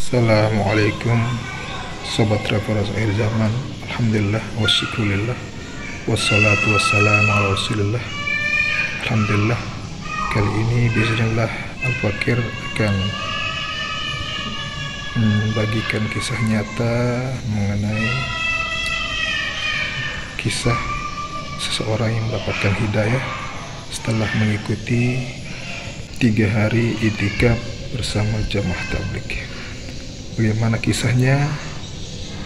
Assalamualaikum Sobat Travelers akhir zaman. Alhamdulillah wa syukurillah wassalatu wassalamu ala rasulillah. Alhamdulillah, kali ini bismillah Al-Fakir akan membagikan kisah nyata mengenai kisah seseorang yang mendapatkan hidayah setelah mengikuti 3 hari itikaf bersama jamaah tabligh. Bagaimana kisahnya?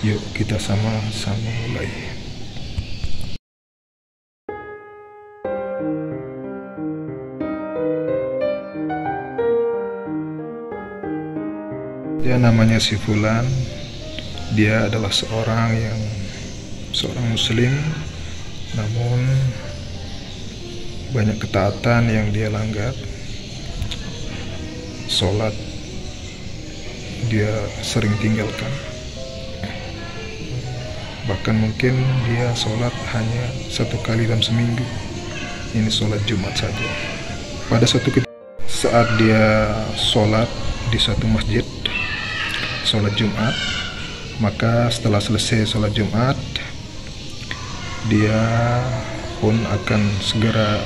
Yuk kita sama-sama mulai. Dia namanya si Fulan. Dia adalah seorang muslim, namun banyak ketaatan yang dia langgar. Sholat dia sering tinggalkan, bahkan mungkin dia sholat hanya 1 kali dalam seminggu. Ini sholat Jumat saja. Pada suatu ketika saat dia sholat di satu masjid, sholat Jumat, maka setelah selesai sholat Jumat, dia pun akan segera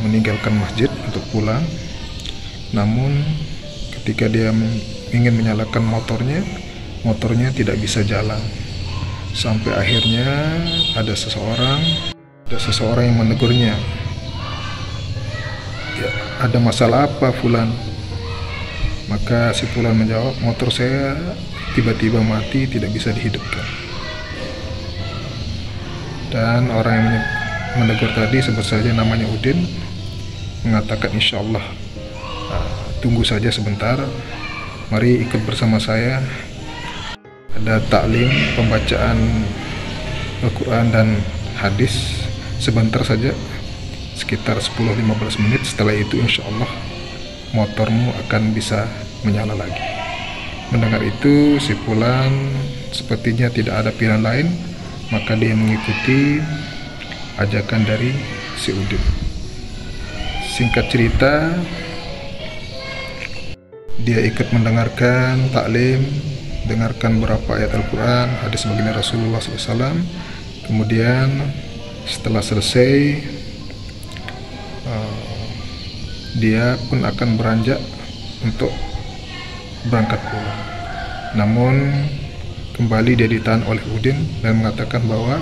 meninggalkan masjid untuk pulang. Namun ketika dia ingin menyalakan motornya tidak bisa jalan. Sampai akhirnya ada seseorang yang menegurnya. Ya, ada masalah apa Fulan? Maka si Fulan menjawab, motor saya tiba-tiba mati, tidak bisa dihidupkan. Dan orang yang menegur tadi sebut saja namanya Udin, mengatakan insyaallah, tunggu saja sebentar, mari ikut bersama saya. Ada taklim pembacaan Al-Quran dan hadis sebentar saja, sekitar 10-15 menit. Setelah itu insya Allah motormu akan bisa menyala lagi. Mendengar itu, si Fulan sepertinya tidak ada pilihan lain, maka dia mengikuti ajakan dari si Udin. Singkat cerita, dia ikut mendengarkan taklim, dengarkan beberapa ayat Al-Quran, hadis baginda Rasulullah SAW. Kemudian setelah selesai, dia pun akan beranjak untuk berangkat pulang. Namun kembali dia ditahan oleh Udin dan mengatakan bahwa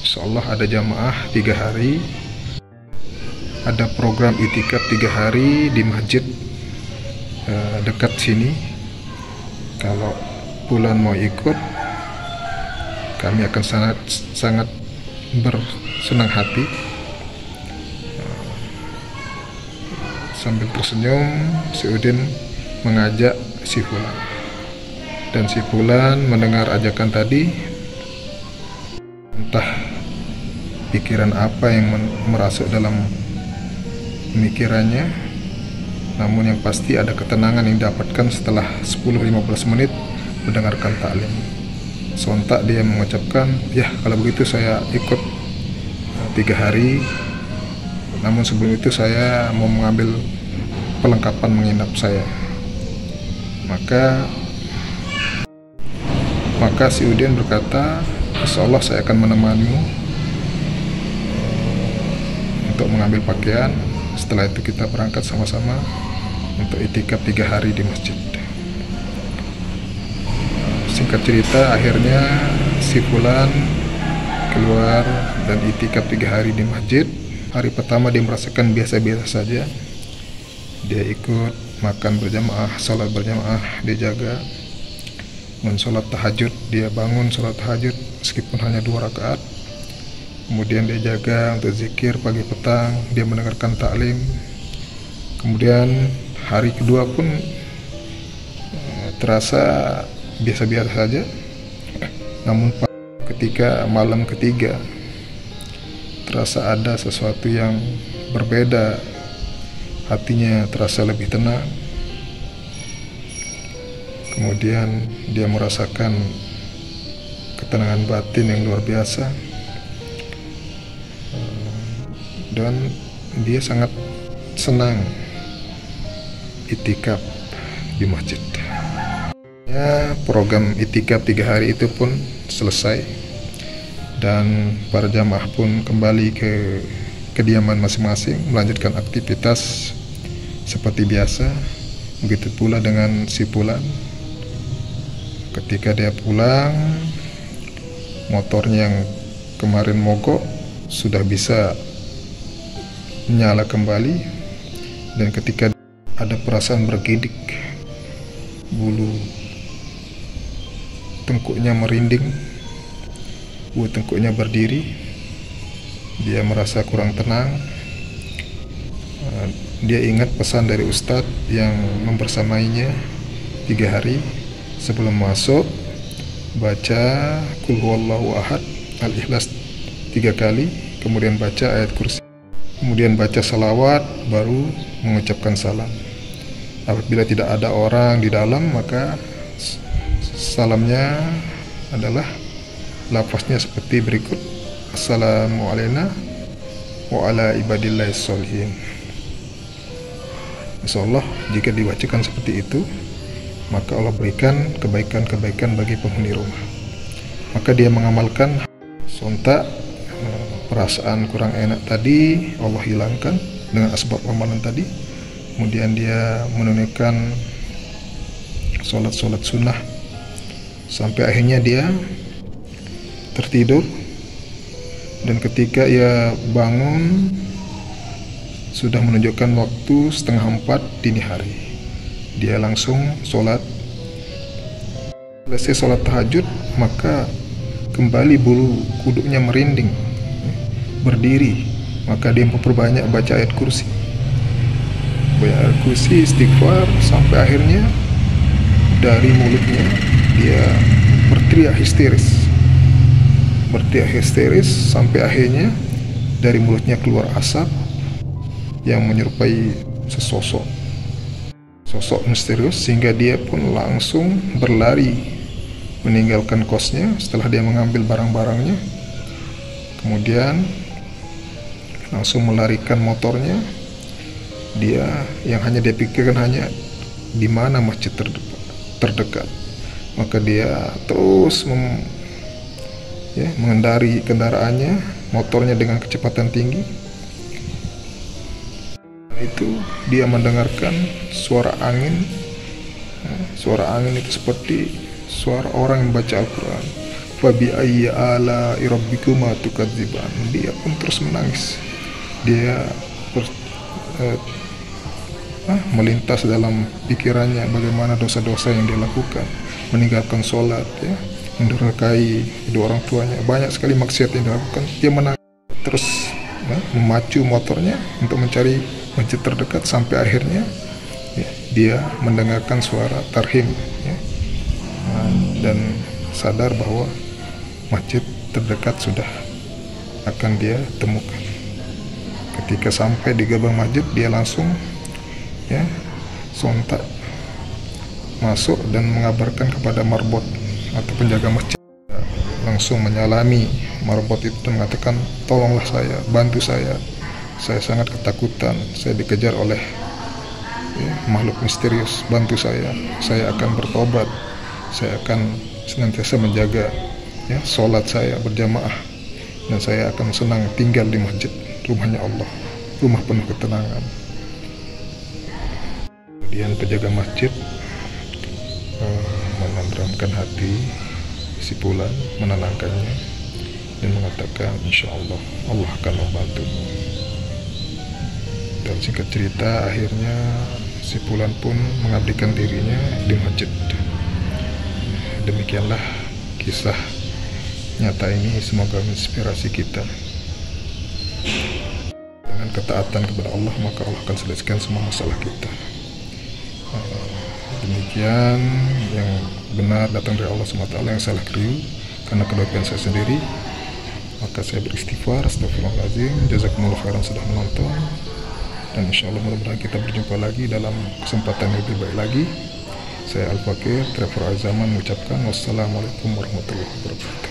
insyaallah ada jamaah 3 hari, ada program itikaf 3 hari di masjid dekat sini. Kalau Fulan mau ikut, kami akan sangat bersenang hati. Sambil tersenyum, si Udin mengajak si Fulan. Dan si Fulan mendengar ajakan tadi, entah pikiran apa yang merasuk dalam pemikirannya. Namun yang pasti ada ketenangan yang didapatkan setelah 10-15 menit mendengarkan taklim. Sontak dia mengucapkan, ya kalau begitu saya ikut 3 hari. Namun sebelum itu saya mau mengambil perlengkapan menginap saya. Maka si Udin berkata, insyaallah saya akan menemanimu untuk mengambil pakaian. Setelah itu kita berangkat sama-sama untuk itikaf 3 hari di masjid. Singkat cerita, akhirnya si Fulan keluar dan itikaf 3 hari di masjid. Hari pertama dia merasakan biasa-biasa saja. Dia ikut makan berjamaah, sholat berjamaah dia jaga. Sholat tahajud, dia bangun sholat tahajud meskipun hanya 2 rakaat. Kemudian dia jaga untuk zikir pagi petang, dia mendengarkan taklim. Kemudian hari kedua pun terasa biasa-biasa saja. Namun ketika malam ketiga, terasa ada sesuatu yang berbeda. Hatinya terasa lebih tenang. Kemudian dia merasakan ketenangan batin yang luar biasa. Dan dia sangat senang itikaf di masjid. Ya, program itikaf 3 hari itu pun selesai dan para jamaah pun kembali ke kediaman masing-masing melanjutkan aktivitas seperti biasa. Begitu pula dengan si Fulan. Ketika dia pulang, motornya yang kemarin mogok sudah bisa nyala kembali, dan ketika ada perasaan bergidik, bulu tengkuknya merinding, bulu tengkuknya berdiri, dia merasa kurang tenang. Dia ingat pesan dari Ustadz yang membersamainya 3 hari sebelum masuk, baca Qul huwallahu ahad, Al-Ikhlas 3 kali, kemudian baca ayat kursi, kemudian baca salawat, baru mengucapkan salam. Apabila tidak ada orang di dalam, maka salamnya adalah lafaznya seperti berikut: Assalamualaikum wa ala ibadillahis sholihin. Insyaallah jika dibacakan seperti itu, maka Allah berikan kebaikan-kebaikan bagi penghuni rumah. Maka dia mengamalkan, sontak perasaan kurang enak tadi Allah hilangkan dengan asbab amalan tadi. Kemudian dia menunaikan sholat-sholat sunnah sampai akhirnya dia tertidur, dan ketika ia bangun sudah menunjukkan waktu 3:30 dini hari. Dia langsung sholat. Selesai sholat tahajud, maka kembali bulu kuduknya merinding, berdiri. Maka dia memperbanyak baca ayat kursi, istighfar, sampai akhirnya dari mulutnya dia berteriak histeris, sampai akhirnya dari mulutnya keluar asap yang menyerupai sosok misterius, sehingga dia pun langsung berlari meninggalkan kosnya setelah dia mengambil barang-barangnya. Kemudian langsung melarikan motornya. Dia yang hanya dia pikirkan hanya di mana masjid terdekat. Maka dia terus mengendari kendaraannya, motornya dengan kecepatan tinggi. Itu dia mendengarkan suara angin. Suara angin itu seperti suara orang yang baca Al-Quran. Fabi ayyi ala'i rabbikuma tukadziban. Dia pun terus menangis. Dia melintas dalam pikirannya bagaimana dosa-dosa yang dia lakukan, meninggalkan sholat, mendurhakai kedua orang tuanya, banyak sekali maksiat yang dilakukan. Dia menangis terus, memacu motornya untuk mencari masjid terdekat, sampai akhirnya dia mendengarkan suara tarhim, dan sadar bahwa masjid terdekat sudah akan dia temukan. Ketika sampai di gerbang masjid, dia langsung sontak masuk dan mengabarkan kepada marbot atau penjaga masjid. Langsung menyalami marbot itu dan mengatakan, tolonglah saya, bantu saya sangat ketakutan, saya dikejar oleh makhluk misterius, bantu saya akan bertobat, saya akan senantiasa menjaga sholat saya berjamaah, dan saya akan senang tinggal di masjid, rumahnya Allah, rumah penuh ketenangan. Kemudian penjaga masjid menenteramkan hati si Fulan, menenangkannya dan mengatakan, insya Allah Allah akan membantumu. Dan singkat cerita, akhirnya si Fulan pun mengabdikan dirinya di masjid. Demikianlah kisah nyata ini, semoga menginspirasi kita. Dengan ketaatan kepada Allah, maka Allah akan selesaikan semua masalah kita. Demikian yang benar datang dari Allah SWT, yang salah keliru karena kedokteran saya sendiri. Maka saya beristighfar, astagfirullahaladzim, jazakumullah khairan sudah menonton, dan insya Allah mudah-mudahan kita berjumpa lagi dalam kesempatan yang lebih baik lagi. Saya Al-Fakir Travel Al-Zaman mengucapkan wassalamualaikum warahmatullahi wabarakatuh.